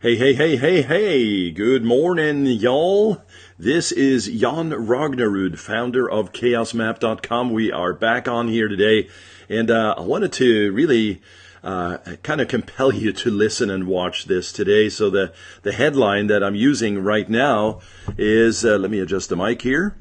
Hey, hey, hey, hey, hey, good morning, y'all. This is Jon Rognerud, founder of chaosmap.com. We are back on here today, and I wanted to really kind of compel you to listen and watch this today. So the headline that I'm using right now is, let me adjust the mic here,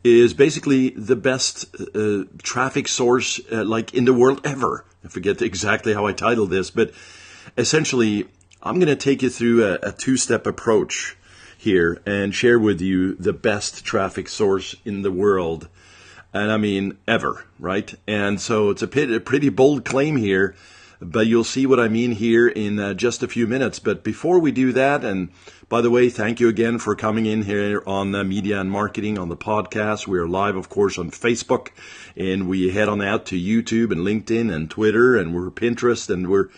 is basically the best traffic source like in the world ever. I forget exactly how I titled this, but essentially I'm going to take you through a two-step approach here and share with you the best traffic source in the world. And I mean ever, right? And so it's a pretty bold claim here, but you'll see what I mean here in just a few minutes. But before we do that, and by the way, thank you again for coming in here on Media and Marketing on the podcast. We're live, of course, on Facebook, and we head on out to YouTube and LinkedIn and Twitter, and we're Pinterest, and we're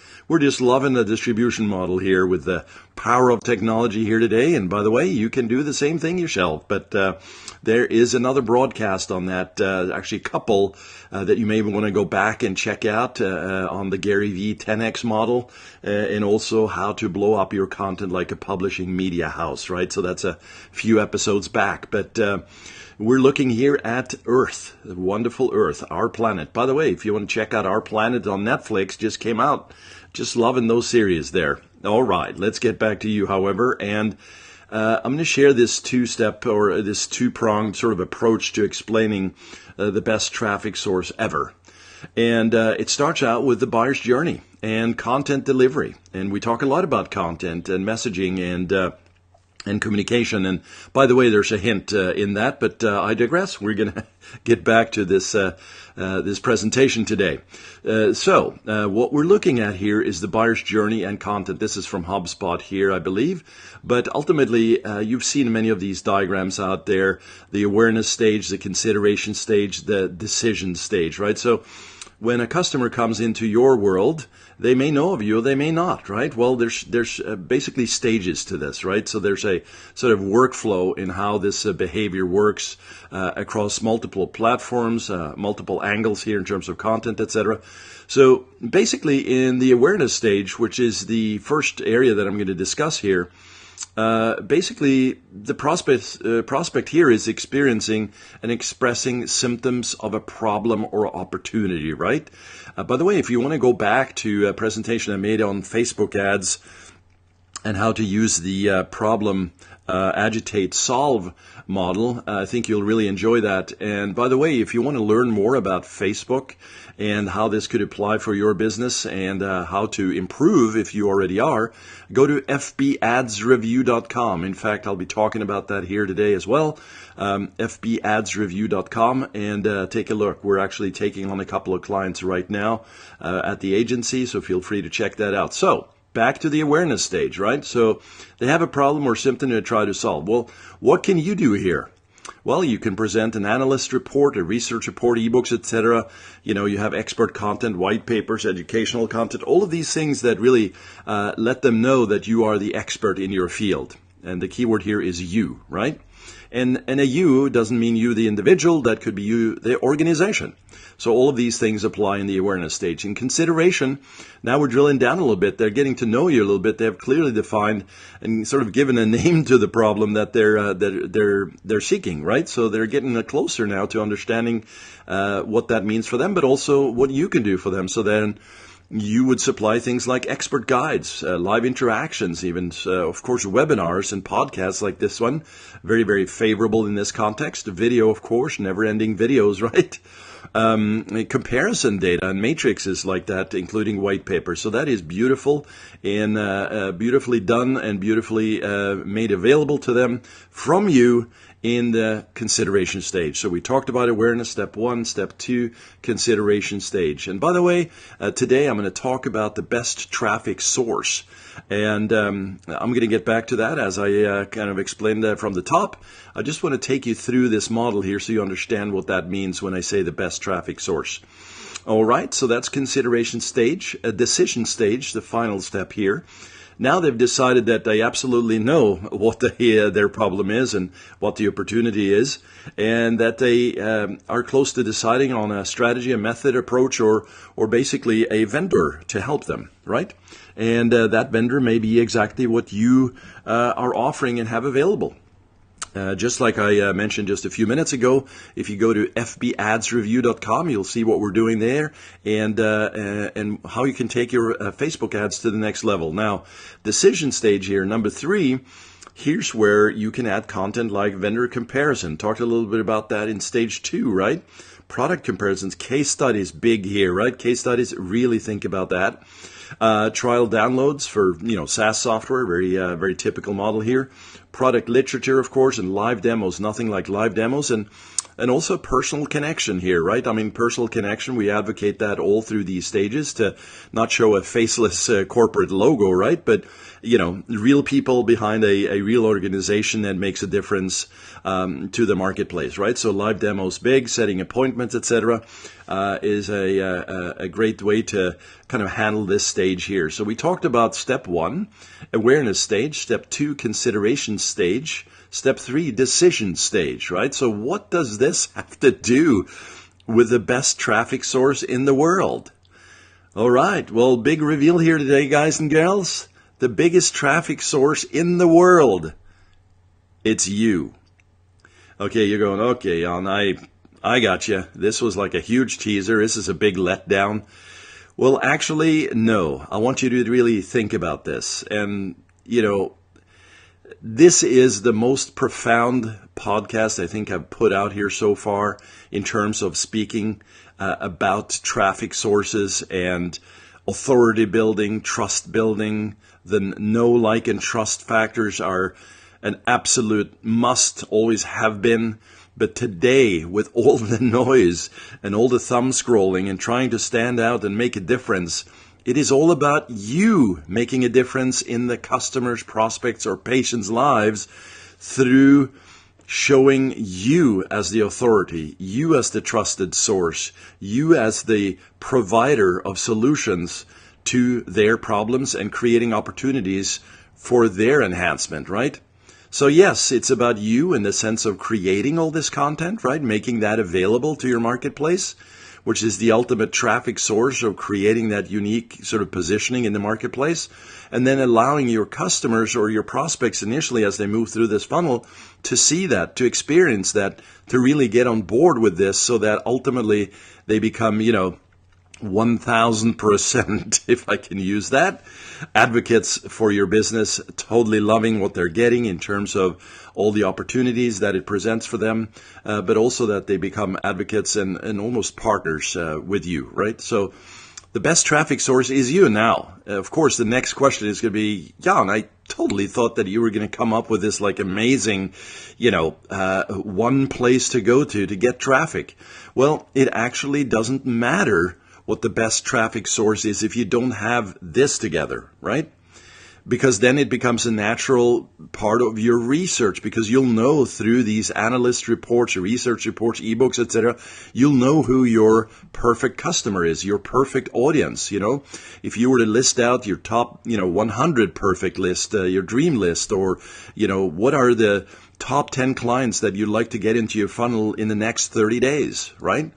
just loving the distribution model here with the power of technology here today. And by the way, you can do the same thing yourself, but there is another broadcast on that, actually a couple that you may want to go back and check out on the Gary V 10X model, and also how to blow up your content like a publishing media house, right? So that's a few episodes back, but we're looking here at Earth, the wonderful Earth, our planet. By the way, if you want to check out Our Planet on Netflix, just came out. Just loving those series there. All right, let's get back to you, however, and I'm going to share this two-step or this two-pronged sort of approach to explaining the best traffic source ever. And it starts out with the buyer's journey and content delivery. And we talk a lot about content and messaging and communication. And by the way, there's a hint in that, but I digress. We're going to get back to this this presentation today. So what we're looking at here is the buyer's journey and content. This is from HubSpot here, I believe. But ultimately, you've seen many of these diagrams out there, the awareness stage, the consideration stage, the decision stage, right? So when a customer comes into your world, they may know of you, or they may not, right? Well, there's basically stages to this, right? So there's a sort of workflow in how this behavior works across multiple platforms, multiple angles here in terms of content, etc. So basically in the awareness stage, which is the first area that I'm going to discuss here, basically the prospect here is experiencing and expressing symptoms of a problem or opportunity, right? By the way, if you want to go back to a presentation I made on Facebook ads and how to use the problem agitate solve model, I think you'll really enjoy that. And by the way, if you want to learn more about Facebook and how this could apply for your business and how to improve if you already are, go to fbadsreview.com. In fact, I'll be talking about that here today as well. fbadsreview.com, and take a look. We're actually taking on a couple of clients right now at the agency, so feel free to check that out. So back to the awareness stage, right? So they have a problem or symptom to try to solve. Well, what can you do here? Well, you can present an analyst report, a research report, ebooks, etc. You know, you have expert content, white papers, educational content, all of these things that really let them know that you are the expert in your field. And the keyword here is you, right? And a you doesn't mean you, the individual. That could be you, the organization. So all of these things apply in the awareness stage. In consideration, now we're drilling down a little bit. They're getting to know you a little bit. They have clearly defined and sort of given a name to the problem that they're seeking, right? So they're getting closer now to understanding what that means for them, but also what you can do for them. So then you would supply things like expert guides, live interactions, even, of course, webinars and podcasts like this one. Very, very favorable in this context. Video, of course, never-ending videos, right? Comparison data and matrices like that, including white papers. So that is beautiful and beautifully done and beautifully made available to them from you in the consideration stage. So we talked about awareness, step 1, step 2, consideration stage. And by the way, today I'm going to talk about the best traffic source. And I'm going to get back to that as I kind of explained that from the top. I just want to take you through this model here so you understand what that means when I say the best traffic source. All right, so that's consideration stage, a decision stage, the final step here. now they've decided that they absolutely know what their problem is and what the opportunity is, and that they are close to deciding on a strategy, a method, approach, or basically a vendor to help them, right? And that vendor may be exactly what you are offering and have available. Just like I mentioned just a few minutes ago, if you go to fbadsreview.com, you'll see what we're doing there and how you can take your Facebook ads to the next level. Now, decision stage here, number 3, here's where you can add content like vendor comparison. Talked a little bit about that in stage 2, right? Product comparisons, case studies, big here, right? Case studies, really think about that. Trial downloads for SaaS software, very typical model here. Product literature, of course, and live demos. Nothing like live demos, and also personal connection here, right? I mean, personal connection. We advocate that all through these stages to not show a faceless corporate logo, right? But real people behind a real organization that makes a difference to the marketplace, right? So live demos, big, setting appointments, etc. Is a great way to kind of handle this stage here. So we talked about step 1, awareness stage, step 2, consideration stage, step 3, decision stage, right? So what does this have to do with the best traffic source in the world? All right, well, big reveal here today, guys and gals. The biggest traffic source in the world, it's you. Okay, you're going, okay, Jon, I got you. This was like a huge teaser. This is a big letdown. Well, actually, no. I want you to really think about this. And, this is the most profound podcast I think I've put out here so far in terms of speaking about traffic sources and authority building, trust building. The know, like, and trust factors are an absolute must, always have been. But today, with all the noise and all the thumb scrolling and trying to stand out and make a difference, it is all about you making a difference in the customers, prospects, or patients' lives through showing you as the authority, you as the trusted source, you as the provider of solutions to their problems and creating opportunities for their enhancement, right? So yes, it's about you in the sense of creating all this content, right? Making that available to your marketplace, which is the ultimate traffic source of creating that unique sort of positioning in the marketplace. And then allowing your customers or your prospects initially as they move through this funnel to see that, to experience that, to really get on board with this so that ultimately they become, 1000%, if I can use that, advocates for your business, totally loving what they're getting in terms of all the opportunities that it presents for them, but also that they become advocates and almost partners with you, right? So the best traffic source is you now. Of course, the next question is going to be, Jon, I totally thought that you were going to come up with this like amazing, one place to go to get traffic. Well, it actually doesn't matter what the best traffic source is if you don't have this together, right? Because then it becomes a natural part of your research, because you'll know through these analyst reports, research reports, ebooks, etc., you'll know who your perfect customer is, your perfect audience. If you were to list out your top, 100 perfect list, your dream list, or, what are the top 10 clients that you'd like to get into your funnel in the next 30 days, right?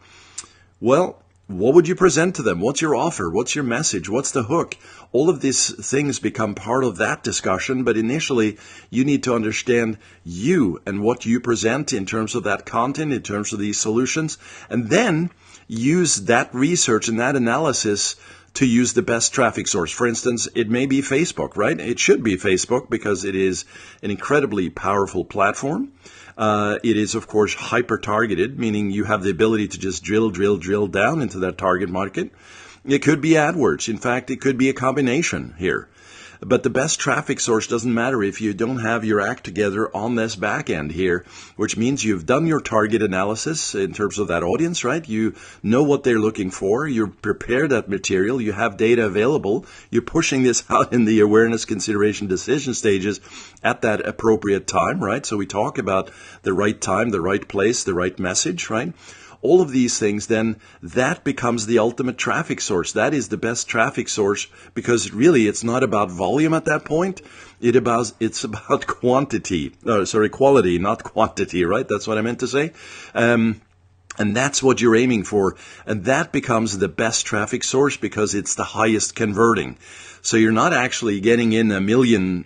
Well, what would you present to them? What's your offer? What's your message? What's the hook? All of these things become part of that discussion, but initially you need to understand you and what you present in terms of that content, in terms of these solutions, and then use that research and that analysis to use the best traffic source. For instance, it may be Facebook, right? It should be Facebook because it is an incredibly powerful platform. It is, of course, hyper-targeted, meaning you have the ability to just drill down into that target market. It could be AdWords. In fact, it could be a combination here. But the best traffic source doesn't matter if you don't have your act together on this back end here, which means you've done your target analysis in terms of that audience, right? You know what they're looking for. You prepare that material. You have data available. You're pushing this out in the awareness, consideration, decision stages at that appropriate time, right? So we talk about the right time, the right place, the right message, right? all of these things, then that becomes the ultimate traffic source. That is the best traffic source, because really it's not about volume at that point. It's about quality, not quantity, right? That's what I meant to say. And that's what you're aiming for. And that becomes the best traffic source because it's the highest converting. So you're not actually getting in 1 million,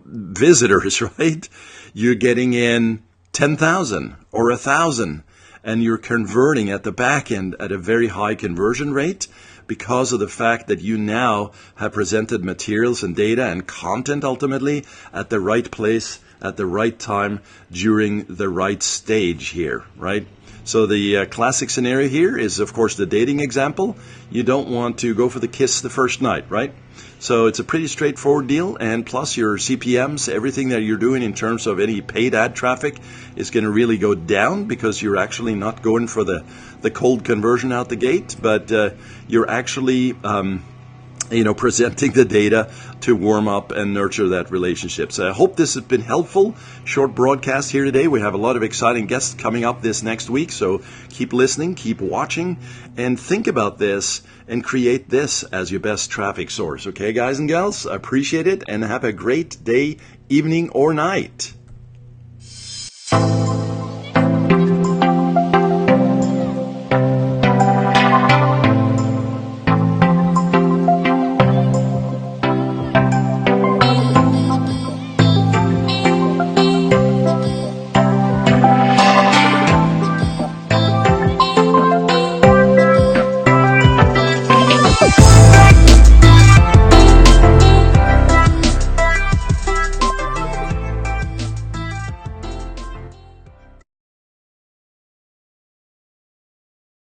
visitors, right? You're getting in 10,000 or 1,000, and you're converting at the back end at a very high conversion rate because of the fact that you now have presented materials and data and content ultimately at the right place, at the right time, during the right stage here, right? So the classic scenario here is, of course, the dating example. You don't want to go for the kiss the first night, right? So it's a pretty straightforward deal, and plus your CPMs, everything that you're doing in terms of any paid ad traffic is going to really go down because you're actually not going for the cold conversion out the gate, but you're actually presenting the data to warm up and nurture that relationship. So I hope this has been helpful. Short broadcast here today. We have a lot of exciting guests coming up this next week. So keep listening, keep watching, and think about this and create this as your best traffic source. Okay, guys and gals, I appreciate it, and have a great day, evening, or night.